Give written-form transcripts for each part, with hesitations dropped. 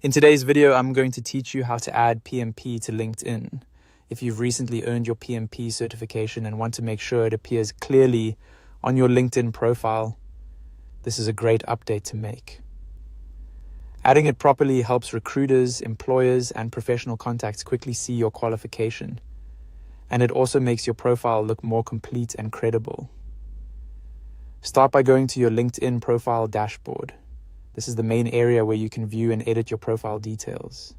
In today's video, I'm going to teach you how to add PMP to LinkedIn. If you've recently earned your PMP certification and want to make sure it appears clearly on your LinkedIn profile, this is a great update to make. Adding it properly helps recruiters, employers, and professional contacts quickly see your qualification. And it also makes your profile look more complete and credible. Start by going to your LinkedIn profile dashboard. This is the main area where you can view and edit your profile details.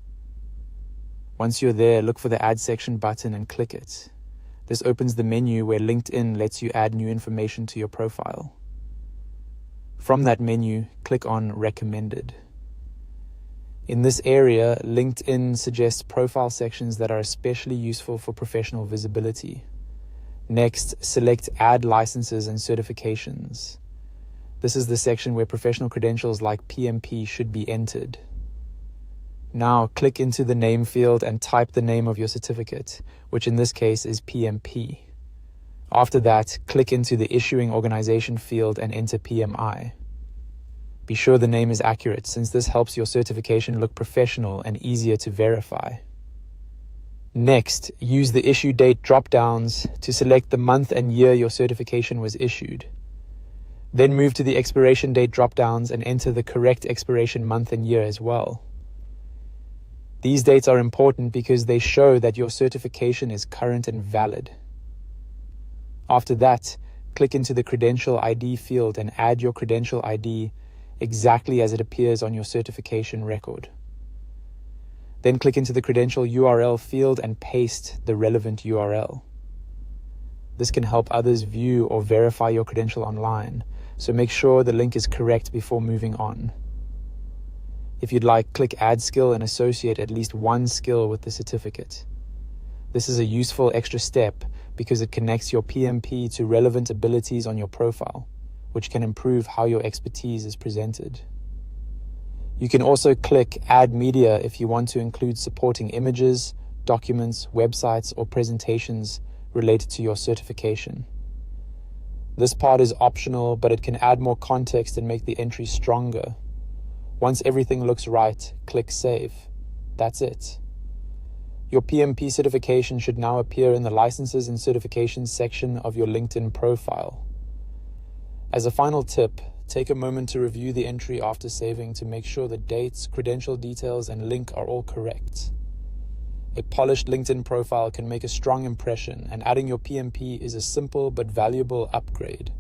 Once you're there, look for the Add section button and click it. This opens the menu where LinkedIn lets you add new information to your profile. From that menu, click on Recommended. In this area, LinkedIn suggests profile sections that are especially useful for professional visibility. Next, select Add Licenses and Certifications. This is the section where professional credentials like PMP should be entered. Now, click into the name field and type the name of your certificate, which in this case is PMP. After that, click into the issuing organization field and enter PMI. Be sure the name is accurate, since this helps your certification look professional and easier to verify. Next, use the issue date drop-downs to select the month and year your certification was issued. Then move to the expiration date drop-downs and enter the correct expiration month and year as well. These dates are important because they show that your certification is current and valid. After that, click into the Credential ID field and add your credential ID exactly as it appears on your certification record. Then click into the Credential URL field and paste the relevant URL. This can help others view or verify your credential online, so make sure the link is correct before moving on. If you'd like, click Add Skill and associate at least one skill with the certificate. This is a useful extra step because it connects your PMP to relevant abilities on your profile, which can improve how your expertise is presented. You can also click Add Media if you want to include supporting images, documents, websites, or presentations related to your certification. This part is optional, but it can add more context and make the entry stronger. Once everything looks right, click Save. That's it. Your PMP certification should now appear in the Licenses and Certifications section of your LinkedIn profile. As a final tip, take a moment to review the entry after saving to make sure the dates, credential details, and link are all correct. A polished LinkedIn profile can make a strong impression, and adding your PMP is a simple but valuable upgrade.